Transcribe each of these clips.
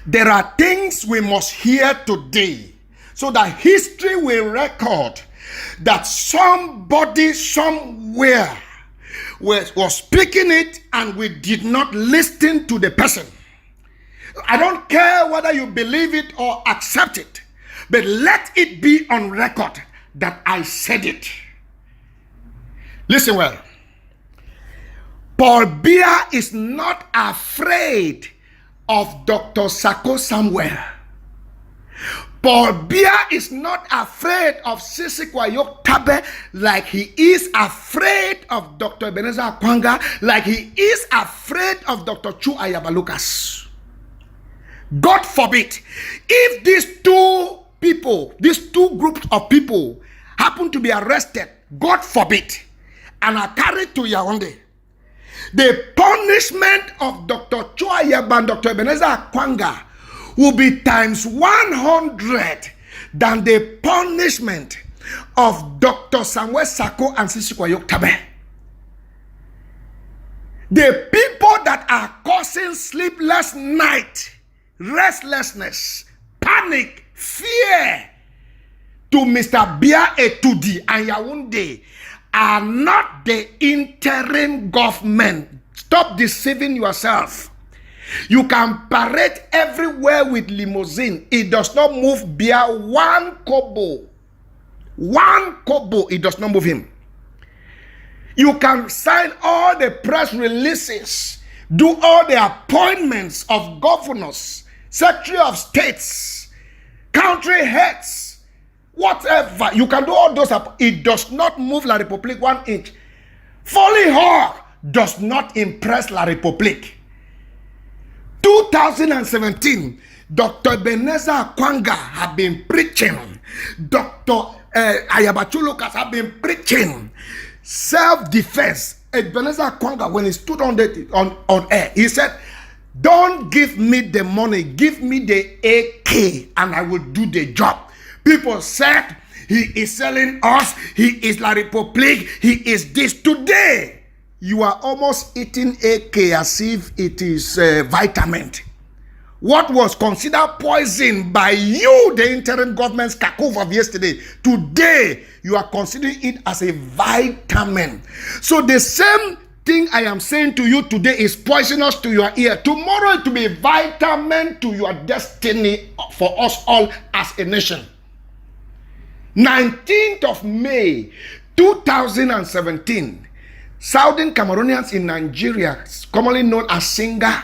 There are things we must hear today so that history will record that somebody somewhere was speaking it and we did not listen to the person. I don't care whether you believe it or accept it, but let it be on record that I said it. Listen well. Paul Biya is not afraid of Dr. Sako Samuel. Paul Biya is not afraid of Sisi Kwayok Tabe like he is afraid of Dr. Ebenezer Akwanga, like he is afraid of Dr. Chu Ayaba Lucas. God forbid, if these two people, these two groups of people happen to be arrested, God forbid, and are carried to Yaoundé, the punishment of Dr. Chu Ayaba and Dr. Ebenezer Akwanga will be times 100 than the punishment of Dr. Samuel Sako and Sisi Kwayok Tabe. The people that are causing sleepless night, restlessness, panic, fear to Mr. Biya Etudi and Yaoundé are not the interim government. Stop deceiving yourself. You can parade everywhere with limousine. It does not move Biya one kobo. One kobo, it does not move him. You can sign all the press releases, do all the appointments of governors, secretary of states, country heads, whatever. You can do all those. It does not move La République 1 inch. Folly Hawk does not impress La République. 2017, Dr. Ebenezer Akwanga have been preaching. Dr. Ayaba Chu Lucas have been preaching self-defense. Ebenezer Akwanga, when he stood on air, he said, "Don't give me the money, give me the AK and I will do the job." People said, he is selling us, he is La République, he is this. Today, you are almost eating AK as if it is vitamin. What was considered poison by you, the interim government's kakov of yesterday, today you are considering it as a vitamin. So the same thing I am saying to you today is poisonous to your ear. Tomorrow it will be a vitamin to your destiny for us all as a nation. 19th of May 2017, Southern Cameroonians in Nigeria, commonly known as Singa,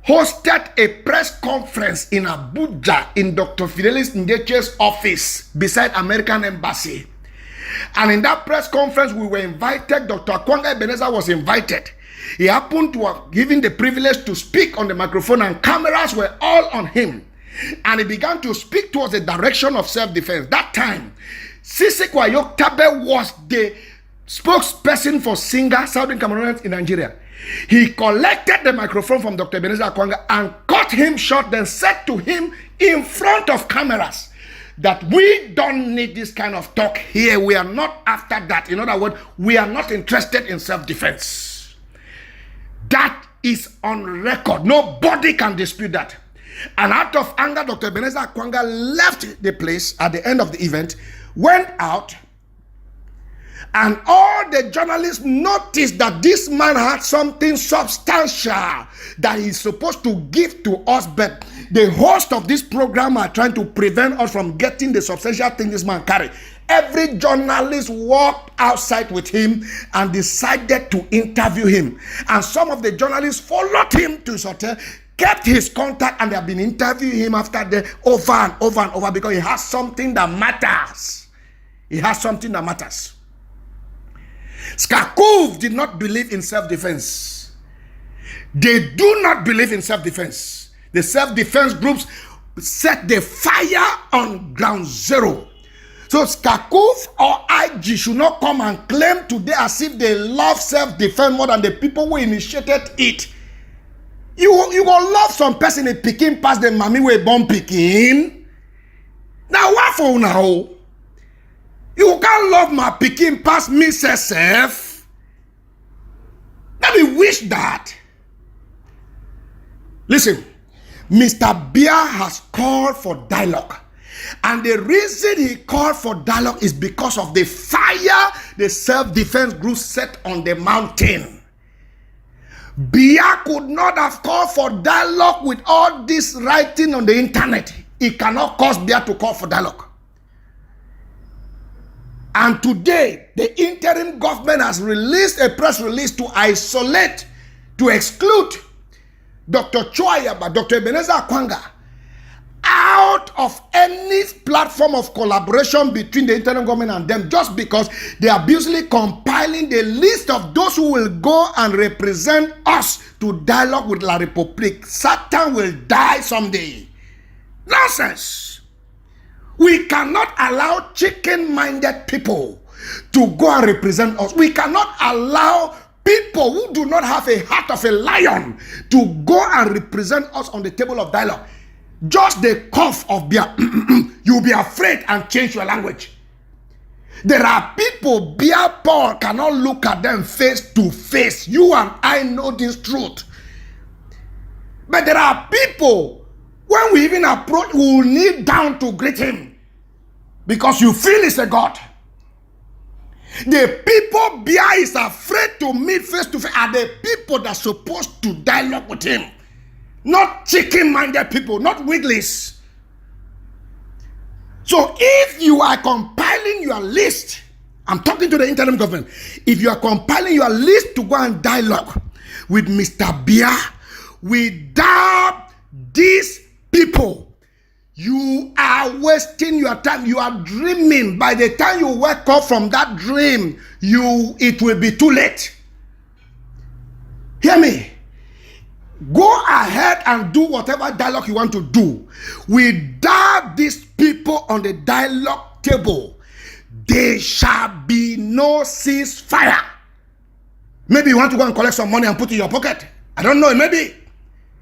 hosted a press conference in Abuja in Dr. Fidelis Ngeche's office beside American Embassy. And in that press conference, we were invited. Dr. Akwanga Ebenezer was invited. He happened to have given the privilege to speak on the microphone, and cameras were all on him. And he began to speak towards the direction of self-defense. That time, Sisi Kwayok Tabe was the spokesperson for Singa, Southern Cameroonians in Nigeria. He collected the microphone from Dr. Ebenezer Akwanga and cut him short, then said to him in front of cameras that we don't need this kind of talk here. We are not after that. In other words, we are not interested in self-defense. That is on record. Nobody can dispute that. And out of anger, Dr. Ebenezer Akwanga left the place at the end of the event, went out, and all the journalists noticed that this man had something substantial that he's supposed to give to us, but the host of this program are trying to prevent us from getting the substantial thing this man carried. Every journalist walked outside with him and decided to interview him. And some of the journalists followed him to his hotel, kept his contact, and they have been interviewing him after that over and over and over, because he has something that matters. He has something that matters. Skakov did not believe in self-defense. They do not believe in self-defense. The self-defense groups set the fire on ground zero. So Skakov or IG should not come and claim today as if they love self-defense more than the people who initiated it. You will love some person a picking past the mommy way born picking. Now what for now? You can't love my picking past me self. Let me wish that. Listen, Mr. Bia has called for dialogue. And the reason he called for dialogue is because of the fire the self-defense group set on the mountain. Bia could not have called for dialogue with all this writing on the internet. It cannot cause Bia to call for dialogue. And today, the interim government has released a press release to isolate, to exclude Dr. Chua, Dr. Ebenezer Akwanga out of any platform of collaboration between the interim government and them, just because they are busily compiling the list of those who will go and represent us to dialogue with La République. Satan will die someday. Nonsense. We cannot allow chicken-minded people to go and represent us. We cannot allow people who do not have a heart of a lion to go and represent us on the table of dialogue. Just the cough of Bia, you'll be afraid and change your language. There are people, Bia Paul cannot look at them face to face. You and I know this truth. But there are people, when we even approach, we will kneel down to greet him because you feel he's a God. The people Bia is afraid to meet face to face are the people that are supposed to dialogue with him. Not chicken-minded people, not wigglies. So if you are compiling your list, I'm talking to the interim government, if you are compiling your list to go and dialogue with Mr. Bia, without these people, you are wasting your time. You are dreaming. By the time you wake up from that dream, it will be too late. Hear me. Go ahead and do whatever dialogue you want to do. Without these people on the dialogue table, there shall be no ceasefire. Maybe you want to go and collect some money and put it in your pocket. I don't know, maybe.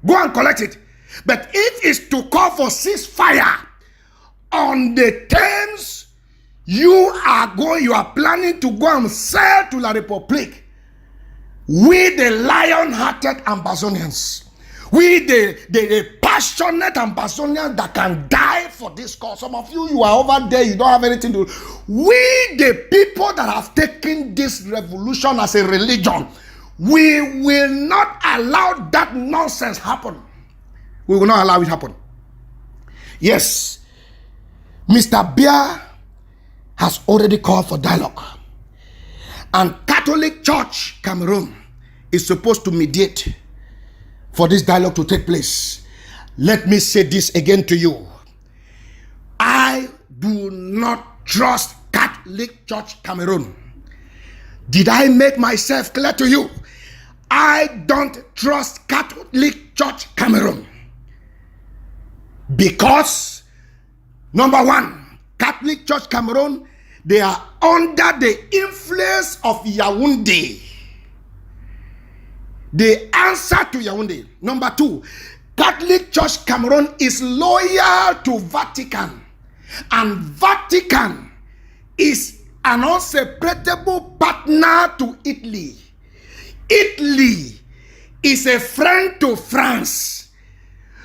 Go and collect it. But if it's to call for ceasefire on the terms you are planning to go and sell to La République, we the lion-hearted Ambazonians, we the passionate Ambazonians that can die for this cause. Some of you are over there, you don't have anything to do. We the people that have taken this revolution as a religion, we will not allow that nonsense happen. We will not allow it happen. Yes, Mr. Bia has already called for dialogue. And Catholic Church Cameroon is supposed to mediate for this dialogue to take place. Let me say this again to you. I do not trust Catholic Church Cameroon. Did I make myself clear to you? I don't trust Catholic Church Cameroon. Because, number one, Catholic Church Cameroon, they are under the influence of Yaoundé. They answer to Yaoundé. Number two, Catholic Church Cameroon is loyal to Vatican. And Vatican is an unseparable partner to Italy. Italy is a friend to France.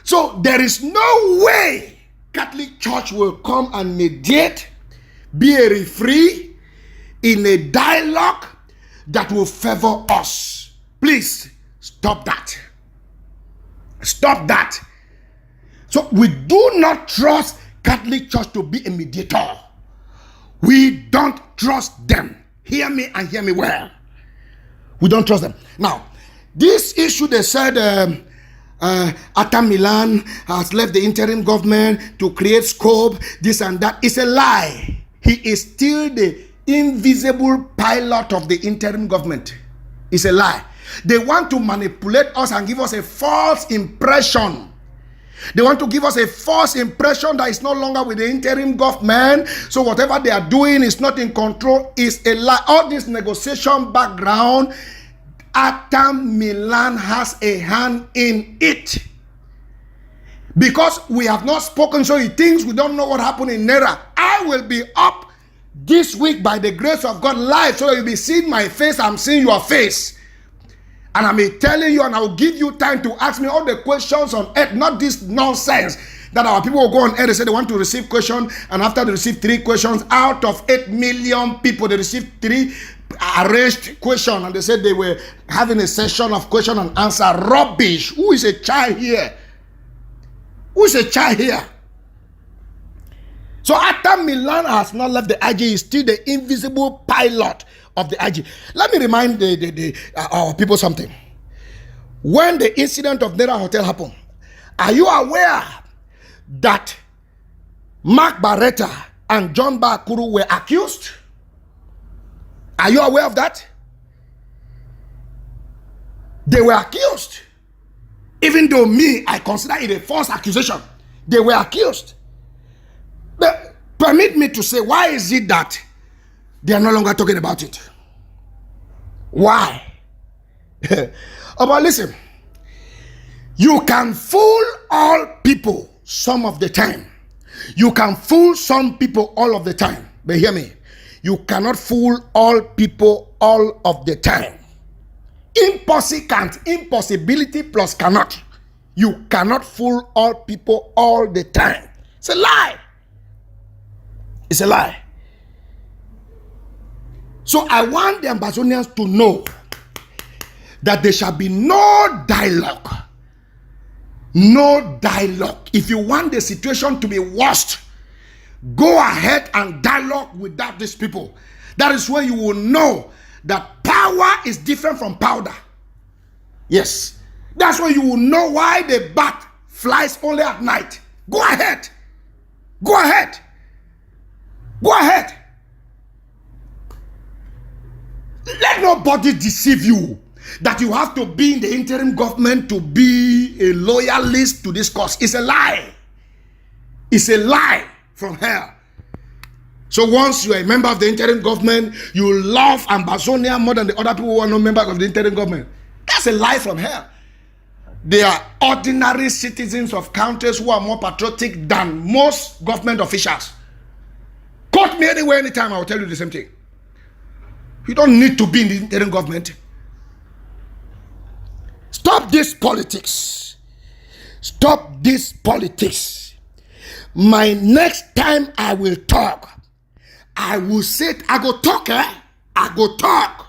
So there is no way Catholic Church will come and mediate, be a referee in a dialogue that will favor us. Please stop that. Stop that. So we do not trust Catholic Church to be a mediator. We don't trust them. Hear me and hear me well. We don't trust them. Now, this issue, they said Atta Milan has left the interim government to create scope, this and that. It's a lie. He is still the invisible pilot of the interim government. It's a lie. They want to manipulate us and give us a false impression. They want to give us a false impression that it's no longer with the interim government. So whatever they are doing is not in control. Is a lie. All this negotiation background, Atta Milan has a hand in it. Because we have not spoken, so he thinks we don't know what happened in Nera. I will be up this week by the grace of God live, so you'll be seeing my face. I'm seeing your face. And I'm telling you, and I'll give you time to ask me all the questions on earth, not this nonsense that our people will go on air and say they want to receive questions, and after they receive 3 questions, out of 8 million people, they received 3 arranged questions, and they said they were having a session of question and answer. Rubbish. Who is a child here? Who is a child here? So after Milan has not left the IG, he's still the invisible pilot of the IG. Let me remind our people something. When the incident of Naira Hotel happened, are you aware that Mark Barretta and John Bakuru were accused? Are you aware of that? They were accused. Even though I consider it a false accusation, they were accused. But permit me to say, why is it that they are no longer talking about it? Why? But listen, you can fool all people some of the time. You can fool some people all of the time. But hear me, you cannot fool all people all of the time. Impossibility plus cannot. You cannot fool all people all the time. It's a lie. It's a lie. So I want the Ambazonians to know that there shall be no dialogue. No dialogue. If you want the situation to be worse, go ahead and dialogue without these people. That is where you will know that power is different from powder. Yes. That's where you will know why the bat flies only at night. Go ahead. Go ahead. Go ahead. Let nobody deceive you that you have to be in the interim government to be a loyalist to this cause. It's a lie. It's a lie from hell. So once you are a member of the interim government, you love Ambazonia more than the other people who are not members of the interim government. That's a lie from hell. They are ordinary citizens of countries who are more patriotic than most government officials. Quote me anywhere, anytime, I will tell you the same thing. You don't need to be in the interim government. Stop this politics. Stop this politics. My next time I will talk, I will say, I go talk, I go talk.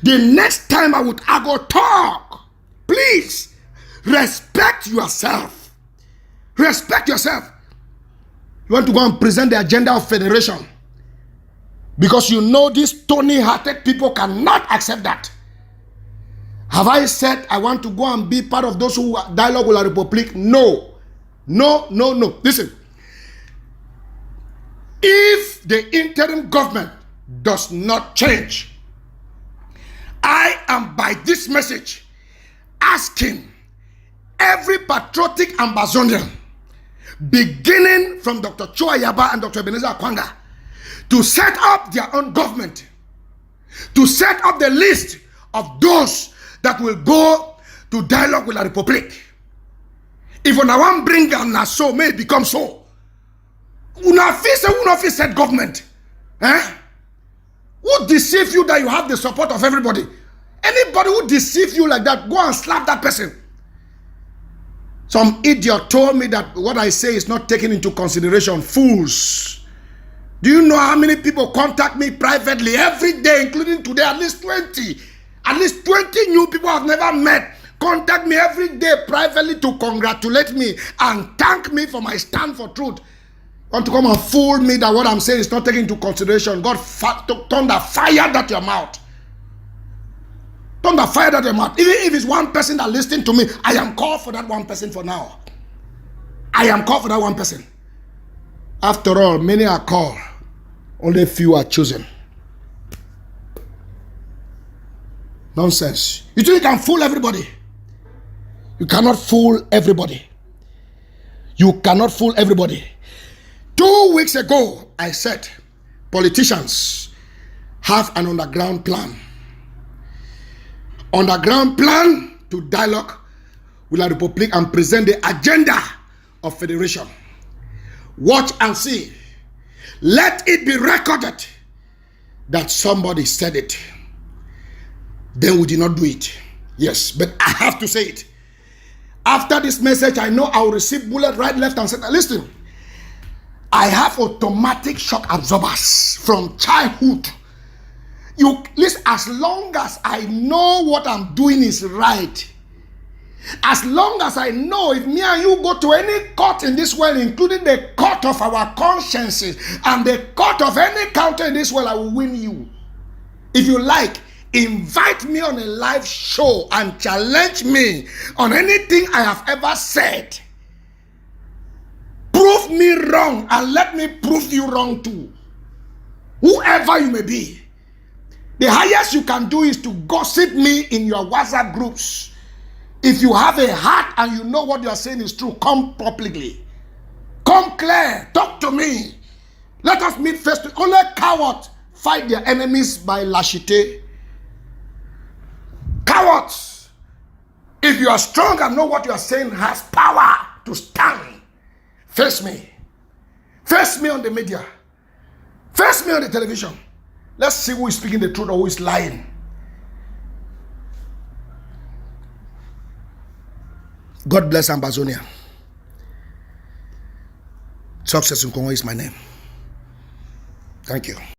The next time I go talk. Please, respect yourself. Respect yourself. You want to go and present the agenda of federation because you know these stony-hearted people cannot accept that. Have I said I want to go and be part of those who dialogue with La Republique? No. No, no, no. Listen. If the interim government does not change, I am by this message asking every patriotic Ambazonian, beginning from Dr. Chua Yaba and Dr. Ebenezer Akwanga, to set up their own government, to set up the list of those that will go to dialogue with La Republique. If una wan bring am so, may it become so. Una fit set government. Who deceive you that you have the support of everybody? Anybody who deceive you like that, go and slap that person. Some idiot told me that what I say is not taken into consideration. Fools. Do you know how many people contact me privately every day, including today? At least 20. At least 20 new people I've never met contact me every day privately to congratulate me and thank me for my stand for truth. Want to come and fool me that what I'm saying is not taken into consideration? God, thunder, fire that your mouth. Thunder, fire that your mouth. Even if it's one person that listens to me, I am called for that one person for now. I am called for that one person. After all, many are called, only few are chosen. Nonsense. You think you can fool everybody? You cannot fool everybody. You cannot fool everybody. 2 weeks ago, I said politicians have an underground plan. Underground plan to dialogue with La Republique and present the agenda of federation. Watch and see. Let it be recorded that somebody said it. then we did not do it. Yes, but I have to say it. After this message, I know I will receive bullet right, left, and center. Listen, I have automatic shock absorbers from childhood. You listen, as long as I know what I'm doing is right, as long as I know if me and you go to any court in this world, including the court of our consciences and the court of any county in this world, I will win you. If you like, invite me on a live show and challenge me on anything I have ever said. Prove me wrong and let me prove you wrong too. Whoever you may be. The highest you can do is to gossip me in your WhatsApp groups. If you have a heart and you know what you are saying is true, come publicly. Come clear. Talk to me. Let us meet face to face. Only cowards fight their enemies by lashite. Cowards. If you are strong and know what you are saying has power to stand, face me. Face me on the media. Face me on the television. Let's see who is speaking the truth or who is lying. God bless Ambazonia. Success in Congo is my name. Thank you.